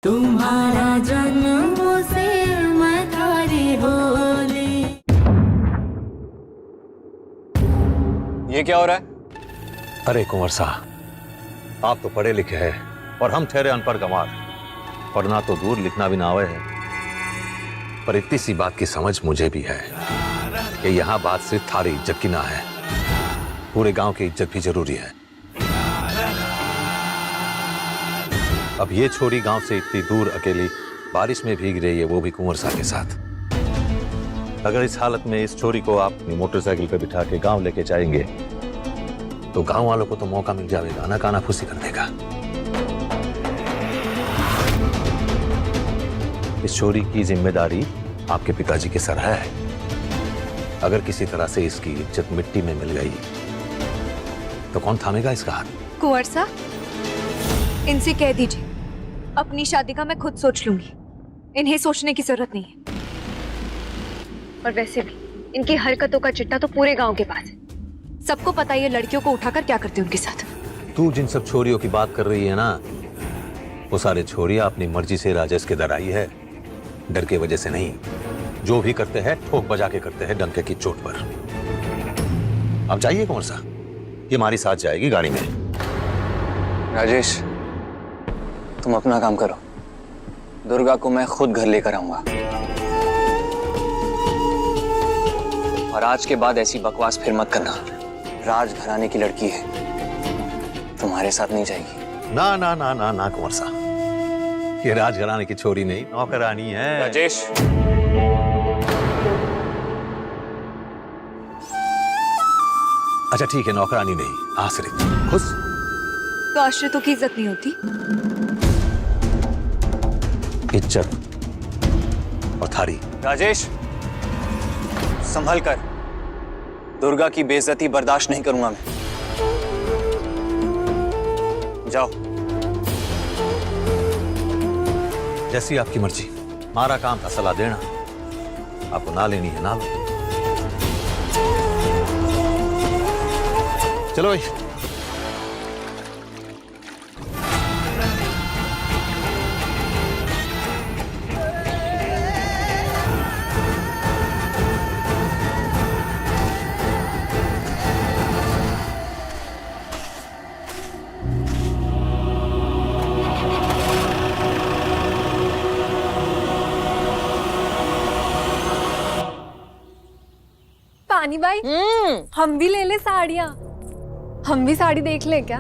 तुम्हारा जन्म से मैं थारी होली। ये क्या हो रहा है? अरे कुंवर साहब, आप तो पढ़े लिखे हैं और हम ठहरे अनपढ़ गंवार। पढ़ना तो दूर, लिखना भी ना आवे है, पर इतनी सी बात की समझ मुझे भी है कि यहाँ बात सिर्फ थारी इज्जत की ना है, पूरे गांव की इज्जत भी जरूरी है। अब ये छोरी गांव से इतनी दूर अकेली बारिश में भीग रही है, वो भी कुंवर साहब के साथ। अगर इस हालत में इस छोरी को आप अपनी मोटरसाइकिल पे बिठा के गांव लेके जाएंगे तो गांव वालों को तो मौका मिल जाएगा ना कानाफूसी करने का। इस छोरी की जिम्मेदारी आपके पिताजी के सर है। अगर किसी तरह से इसकी इज्जत मिट्टी में मिल गई तो कौन थामेगा इसका हाथ? कुंवर साहब, इनसे कह दीजिए अपनी शादी का मैं खुद सोच लूंगी, इन्हें सोचने की जरूरत नहीं है। और वैसे भी इनकी हरकतों का चिट्टा तो पूरे गांव के पास है, सबको पता है ये लड़कियों को उठाकर क्या करते हैं उनके साथ। तू जिन सब छोरियों की बात कर रही है ना, वो सारे छोरियां अपनी मर्जी से राजेश के दर आई है, डर की वजह से नहीं। जो भी करते हैं ठोक बजा के करते हैं, डंके की चोट पर। अब जाइए कौन सा, ये हमारी साथ जाएगी गाड़ी में। राजेश, तुम अपना काम करो, दुर्गा को मैं खुद घर लेकर आऊंगा। और आज के बाद ऐसी बकवास फिर मत करना। राजघराने की लड़की है, तुम्हारे साथ नहीं जाएगी। ना ना ना ना ना कुंवर साहब, ये राजघराने की छोरी नहीं, नौकरानी है। राजेश, अच्छा ठीक है, नौकरानी नहीं, आश्रित। खुश तो आश्रितों की इज्जत नहीं होती? इज्जत और थारी। राजेश, संभल कर, दुर्गा की बेइज्जती बर्दाश्त नहीं करूंगा मैं। जाओ। जैसी आपकी मर्जी, हमारा काम था सलाह देना, आपको ना लेनी है ना लो। चलो भाई। पानी भाई, हम भी ले ले साड़ियाँ, हम भी साड़ी देख ले क्या?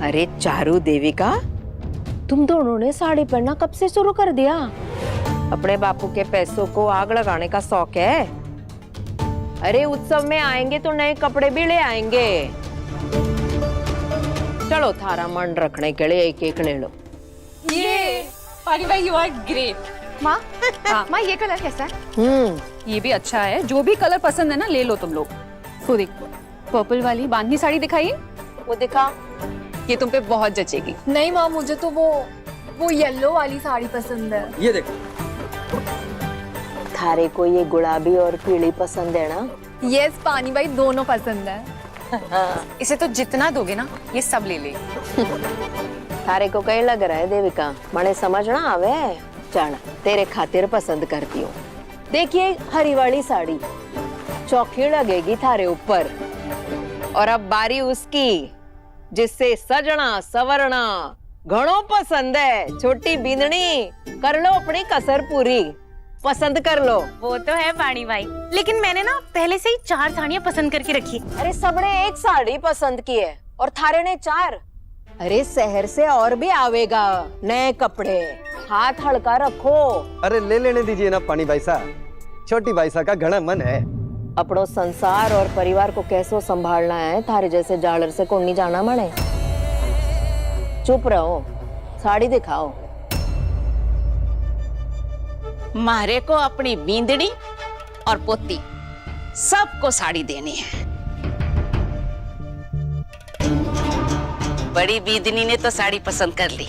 अरे चारू देविका, तुम दोनों ने साड़ी पहनना कब से शुरू कर दिया? अपने बापू के पैसों को आग लगाने का शौक है? अरे उत्सव में आएंगे तो नए कपड़े भी ले आएंगे। चलो थारा मन रखने के लिए एक एक ले लो। ये पानी भाई, यू आर ग्रेट। माँ, माँ ये कलर कैसा है? ये भी अच्छा है, जो भी कलर पसंद है ना ले लो तुम लोग। तो देखो, पर्पल वाली बांधनी साड़ी दिखाइए, वो दिखा। ये तुम पे बहुत जचेगी। नहीं माँ, मुझे तो वो येलो वाली साड़ी पसंद है। ये देखो, थारे को ये गुलाबी और पीली पसंद है ना? यस पानी भाई, दोनों पसंद है। इसे तो जितना दोगे ना ये सब ले ले। थारे को कहीं लग रहा है देविका, मने समझ ना आवे। जाना तेरे खातिर पसंद करती हूँ। देखिए हरी वाली साड़ी चौकी लगेगी थारे ऊपर। और अब बारी उसकी जिससे सजना सवरना घणो पसंद है। छोटी बिंदनी, कर लो अपनी कसर पूरी, पसंद कर लो। वो तो है पानी भाई, लेकिन मैंने ना पहले से ही 4 साड़ियाँ पसंद करके रखी। अरे सबने एक साड़ी पसंद की है और थारे ने 4। अरे शहर से और भी आवेगा नए कपड़े, हाथ हल्का रखो। अरे ले लेने दीजिए ना पानी भाई साहब, छोटी भाई साहब का घना मन है। अपनो संसार और परिवार को कैसे संभालना है, थारे जैसे जालर से कौन नहीं जाना मने। चुप रहो, साड़ी दिखाओ। मारे को अपनी बींदड़ी और पोती सबको साड़ी देनी है। बड़ी बींदनी ने तो साड़ी पसंद कर ली,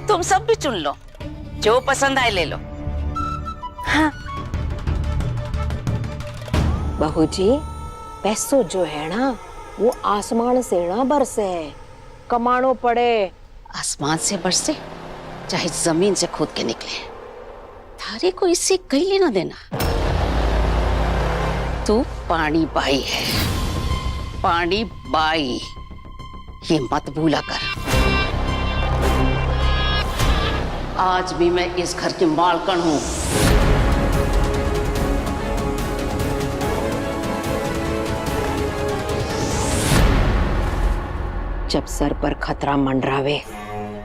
तुम सब भी चुन लो, जो पसंद आए ले लो। हाँ। बहू जी, पैसों जो है ना वो आसमान से ना बरसे, कमानो पड़े। आसमान से बरसे, चाहे जमीन से खोद के निकले, थारे को इससे कहीं लेना देना। तू पानी बाई है, पानी बाई, ये मत भूला कर। आज भी मैं इस घर की मालकन हूं। जब सर पर खतरा मंडरावे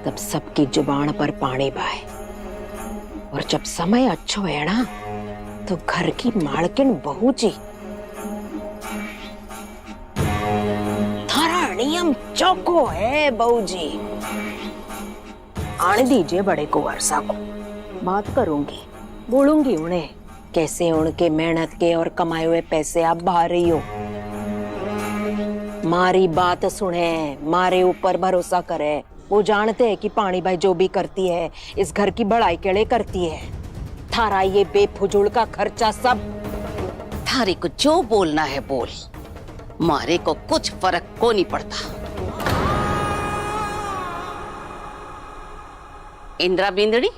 तब सबकी जुबान पर पानी बहाए, और जब समय अच्छो है ना तो घर की मालकिन बहू जी। थारा नियम चौको है बहू जी। आने दीजिए बड़े को वर्षा को, बात करूंगी, बोलूंगी उन्हें कैसे उनके मेहनत के और कमाए हुए पैसे आप बहा रही हो। मारी बात सुने, मारे ऊपर भरोसा करे। वो जानते हैं कि पानी भाई जो भी करती है इस घर की बढ़ाई के लिए करती है। थारा ये बेफुजूल का खर्चा सब। थारे को जो बोलना है बोल, मारे को कुछ फर्क को नहीं पड़ता। इंदिरा बिंदड़ी,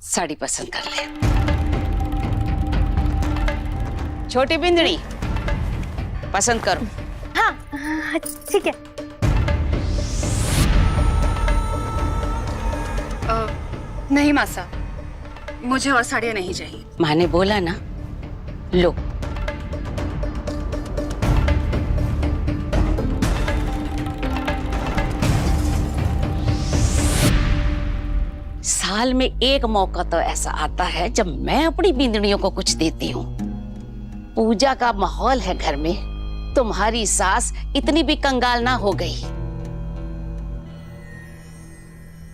साड़ी पसंद कर ले। छोटी बिंदड़ी, पसंद करो। हाँ ठीक है। नहीं मासा, मुझे और साड़ियाँ नहीं चाहिए। माँ ने बोला ना, लो। साल में एक मौका तो ऐसा आता है जब मैं अपनी बिंदड़ियों को कुछ देती हूँ। पूजा का माहौल है घर में, तुम्हारी सास इतनी भी कंगाल ना हो गई।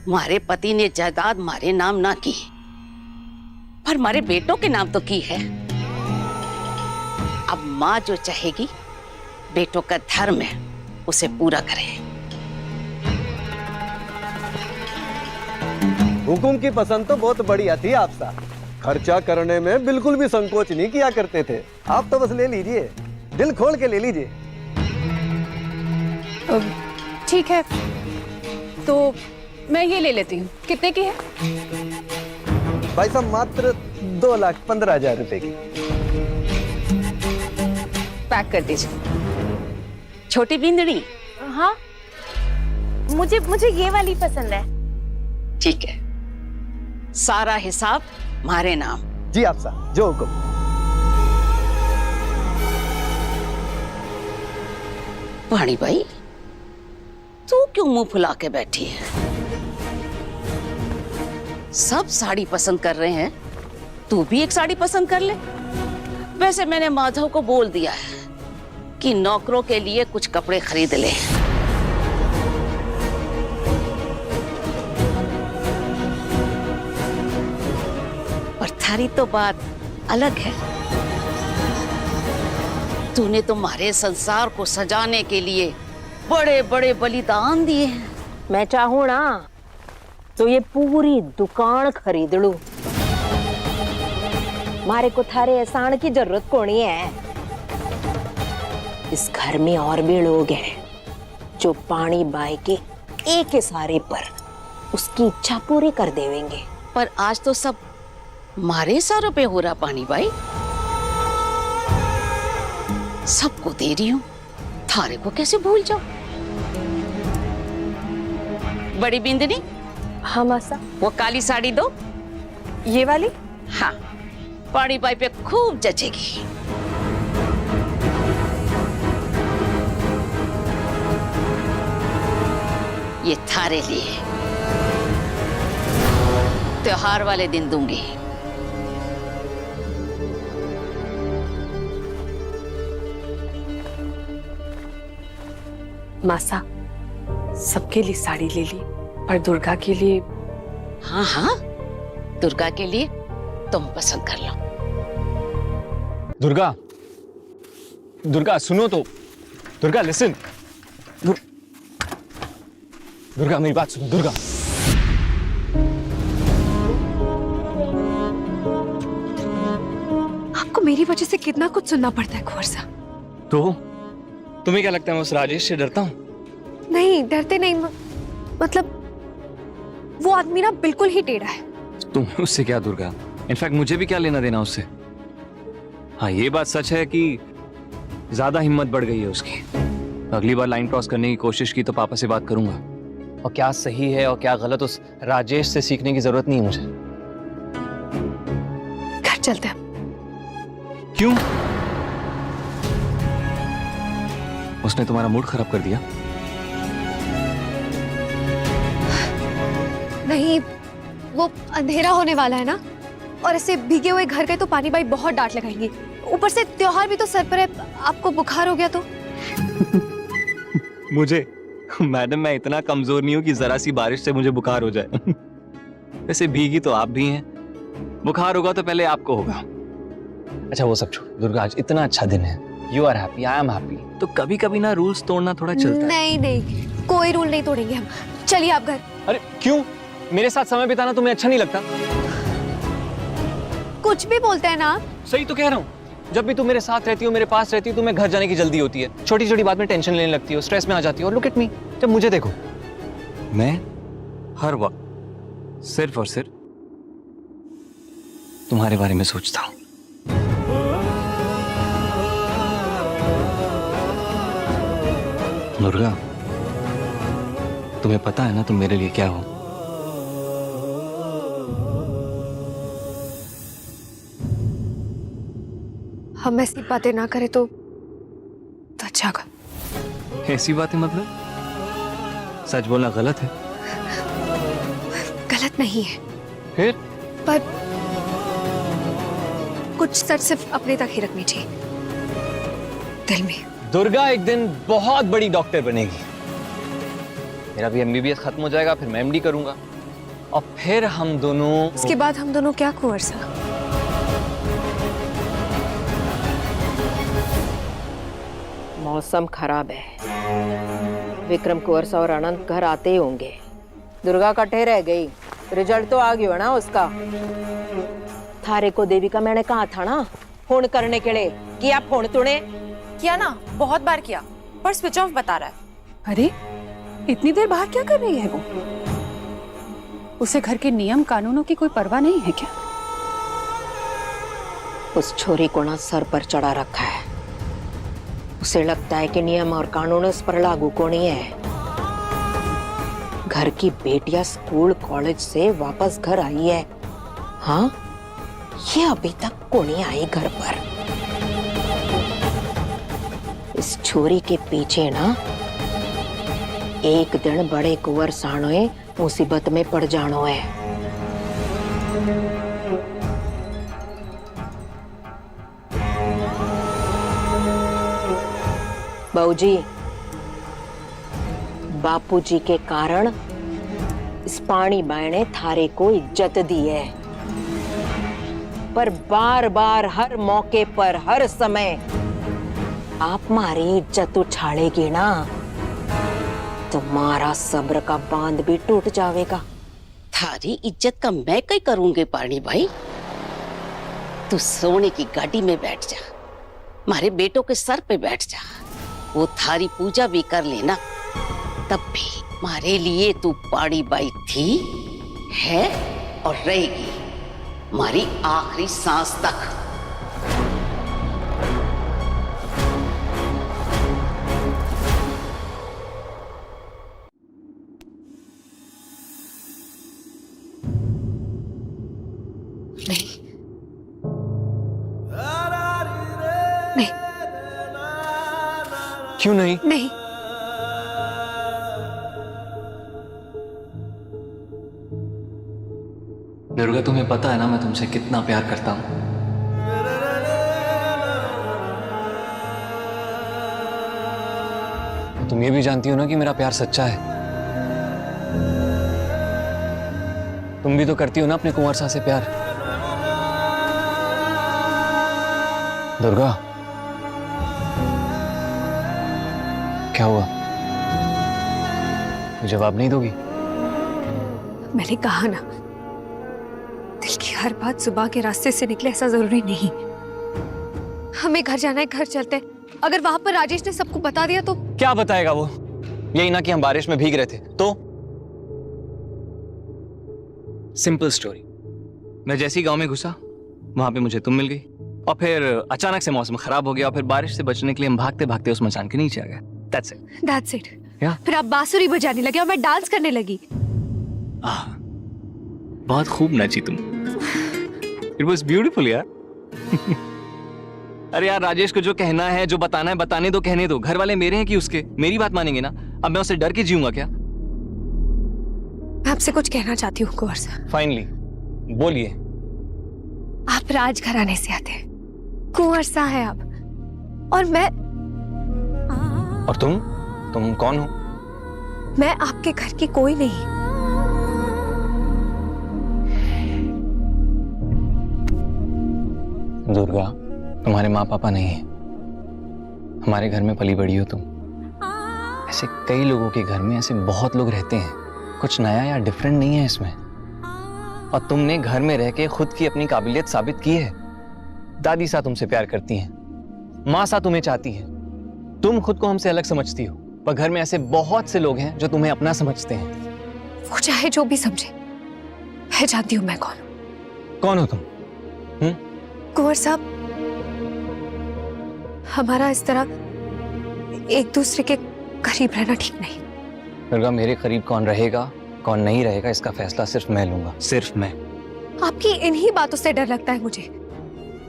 मारे पति ने जायदाद मारे नाम ना की, पर मारे बेटों के नाम तो की है। अब माँ जो चाहेगी, बेटों का धर्म है, उसे पूरा करे। हुकुम की पसंद तो बहुत बढ़िया थी आपसा। खर्चा करने में बिल्कुल भी संकोच नहीं किया करते थे। आप तो बस ले लीजिए, दिल खोल के ले लीजिए। ठीक है, तो मैं ये ले लेती हूँ। कितने की है? भाई साहब मात्र 2,15,000 रुपए की। पैक कर दीजिए। छोटी बिंदड़ी, हाँ मुझे ये वाली पसंद है। ठीक है, सारा हिसाब हमारे नाम। जी आपसा, जो हुकुम। वाणी भाई, तू क्यों मुंह फुला के बैठी है? सब साड़ी पसंद कर रहे हैं, तू भी एक साड़ी पसंद कर ले। वैसे मैंने माधव को बोल दिया है कि नौकरों के लिए कुछ कपड़े खरीद ले। पर थारी तो बात अलग है। तूने तुम्हारे संसार को सजाने के लिए बड़े बड़े बलिदान दिए हैं। मैं चाहूं ना तो ये पूरी दुकान खरीद लूं। मारे को थारे एहसान की जरूरत कोनी है। इस घर में और भी लोग हैं जो पानी बाई के एक इशारे पर उसकी इच्छा पूरी कर देवेंगे। पर आज तो सब मारे सारों पे हो रहा पानी बाई। सबको दे रही हूं, थारे को कैसे भूल जाओ? बड़ी बिंदनी, हाँ मासा। वो काली साड़ी दो। ये वाली? हाँ, पानी बाई पे खूब जचेगी। ये थारे लिए त्योहार वाले दिन दूंगी। मासा, सबके लिए साड़ी ले ली, पर दुर्गा के लिए। हाँ हाँ, दुर्गा के लिए तुम पसंद कर लो। दुर्गा, दुर्गा सुनो तो। दुर्गा लिसन। दुर्गा मेरी बात सुनो। दुर्गा, आपको मेरी वजह से कितना कुछ सुनना पड़ता है कुंवर साहब। तो तुम्हें क्या लगता है मैं उस राजेश से डरता हूँ? नहीं डरते नहीं, मतलब वो आदमी ना बिल्कुल ही टेढ़ा है। तुम्हें उससे क्या दुर्गा? इनफैक्ट मुझे भी क्या लेना देना उससे। हाँ, ये बात सच है कि ज्यादा हिम्मत बढ़ गई है उसकी। अगली बार लाइन क्रॉस करने की कोशिश की तो पापा से बात करूंगा। और क्या सही है और क्या गलत उस राजेश से सीखने की जरूरत नहीं है मुझे। घर चलते हैं। क्यों? उसने तुम्हारा मूड खराब कर दिया? नहीं, वो अंधेरा होने वाला है ना, और ऐसे भीगे हुए घर गए तो पानी बाई बहुत डांट लगाएंगी। ऊपर से त्योहार भी तो सर पर है, आपको बुखार हो गया तो। मुझे? मैडम, मैं इतना कमजोर नहीं हूं कि जरा सी बारिश से मुझे बुखार हो जाए। वैसे भीगी तो आप भी हैं, बुखार होगा तो पहले आपको होगा। अच्छा वो सब छोड़ दुर्गा, आज इतना अच्छा दिन है, you are happy, I am happy, तो कभी कभी ना रूल्स तोड़ना थोड़ा चलता है। नहीं नहीं, कोई रूल नहीं तोड़ेंगे हम। चलिए आप घर। अरे क्यों? मेरे साथ समय बिताना तुम्हें अच्छा नहीं लगता? कुछ भी बोलते हैं ना आप। सही तो कह रहा हूँ। जब भी तुम मेरे साथ रहती हो, मेरे पास रहती हो, तुम्हें घर जाने की जल्दी होती है, छोटी छोटी बात में टेंशन लेने लगती हो, स्ट्रेस में आ जाती हो। और लुक एट मी, जब मुझे देखो, मैं हर वक्त सिर्फ और सिर्फ तुम्हारे बारे में सोचता हूं। दुर्गा, तुम्हें पता है ना तुम मेरे लिए क्या हो? हम ऐसी बातें ना करें तो अच्छा होगा। ऐसी बातें मतलब? सच बोलना गलत है? गलत नहीं है, फिर? पर कुछ सच सिर्फ अपने तक ही रखनी चाहिए, दिल में। दुर्गा एक दिन बहुत बड़ी डॉक्टर बनेगी। मेरा भी MBBS खत्म हो जाएगा, फिर मैं MD करूंगा, और फिर हम दोनों। उसके बाद हम दोनों क्या कुंवर सा? मौसम खराब है। विक्रम कुंवर सा और अनंत घर आते ही होंगे। दुर्गा कट्ठे रह गई, रिजल्ट तो आ गया ना उसका। थारे को देवी का मैंने कहा था ना फोन करने के लिए, किया फोन तूने? किया ना, बहुत बार किया, पर स्विच ऑफ बता रहा है। अरे इतनी देर बाहर क्या कर रही है वो? उसे घर के नियम कानूनों की कोई परवाह नहीं है क्या? उस छोरी को ना सर पर चढ़ा रखा है। उसे लगता है कि नियम और कानून उस पर लागू को नहीं है। घर की बेटियां स्कूल कॉलेज से वापस घर आई है, हाँ, ये अभी तक को नहीं आई घर पर। इस छोरी के पीछे ना एक दिन बड़े कुंवर साणोए मुसीबत में पड़ जानो है। बाबूजी, बापूजी के कारण इस पानी बाई ने थारे को इज्जत दी है, पर बार बार हर मौके पर हर समय आप मारी इज्जत उछाड़ेगी ना, तुम्हारा सब्र का बांध भी टूट जाएगा। थारी इज्जत का मैं कई करूंगी पानी भाई। तू सोने की गाड़ी में बैठ जा, मारे बेटों के सर पे बैठ जा, वो थारी पूजा भी कर लेना, तब भी मारे लिए तू पाड़ी बाई थी, है और रहेगी मारी आखिरी सांस तक। नहीं नहीं, क्यों नहीं? नहीं, दुर्गा, तुम्हें पता है ना मैं तुमसे कितना प्यार करता हूं। तुम ये भी जानती हो ना कि मेरा प्यार सच्चा है। तुम भी तो करती हो ना अपने कुंवर सा से प्यार। दुर्गा, क्या हुआ? जवाब नहीं दोगी? मैंने कहा ना, दिल की हर बात जुबान के रास्ते से निकले ऐसा जरूरी नहीं। हमें घर जाना है, घर चलते हैं। अगर वहां पर राजेश ने सबको बता दिया तो? क्या बताएगा वो? यही ना कि हम बारिश में भीग रहे थे, तो सिंपल स्टोरी। मैं जैसे ही गांव में घुसा वहां पे मुझे तुम मिल गई और फिर अचानक से मौसम खराब हो गया और फिर बारिश से बचने के लिए हम भागते भागते उस मचान के नीचे आ गए। That's it. That's it. Yeah. फिर आप बांसुरी बजाने लगे और मैं डांस करने लगी। बहुत खूब नाची तुम। It was beautiful यार। अरे यार राजेश को जो कहना है जो बताना है बताने दो, कहने दो। घर वाले मेरे हैं कि उसके? मेरी बात मानेंगे ना? अब मैं उससे डर के जीऊंगा क्या? मैं आपसे कुछ कहना चाहती हूँ कुंवर साहब। फाइनली बोलिए। आप राजघराने से आते हैं, कुंवर साहब हैं आप, और मैं। और तुम कौन हो? मैं आपके घर की कोई नहीं। दुर्गा, तुम्हारे माँ पापा नहीं है, हमारे घर में पली बड़ी हो तुम। ऐसे कई लोगों के घर में ऐसे बहुत लोग रहते हैं, कुछ नया या डिफरेंट नहीं है इसमें। और तुमने घर में रह के खुद की अपनी काबिलियत साबित की है। दादी सा तुमसे प्यार करती हैं, माँ सा तुम्हें चाहती है, तुम खुद को हमसे अलग समझती हो, पर घर में ऐसे बहुत से लोग हैं जो तुम्हें अपना समझते हैं। वो चाहे जो भी समझे, मैं जानती हूँ मैं कौन हूँ। कौन हो तुम? कुंवर साहब, हमारा इस तरह एक दूसरे के करीब रहना ठीक नहीं। दुर्गा, मेरे करीब कौन रहेगा कौन नहीं रहेगा इसका फैसला सिर्फ मैं लूंगा, सिर्फ मैं। आपकी इन्हीं बातों से डर लगता है मुझे।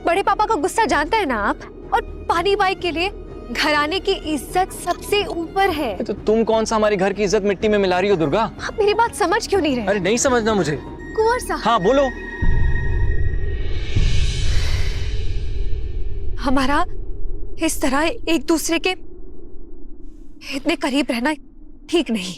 बड़े पापा का गुस्सा जानते हैं ना आप, और पानी बाई के लिए घराने की इज्जत सबसे ऊपर है। तो तुम कौन सा हमारे घर की इज्जत मिट्टी में मिला रही हो दुर्गा? आप मेरी बात समझ क्यों नहीं रहे? अरे नहीं समझना मुझे। कुंवर साहब, हाँ बोलो। हमारा इस तरह एक दूसरे के इतने करीब रहना ठीक नहीं।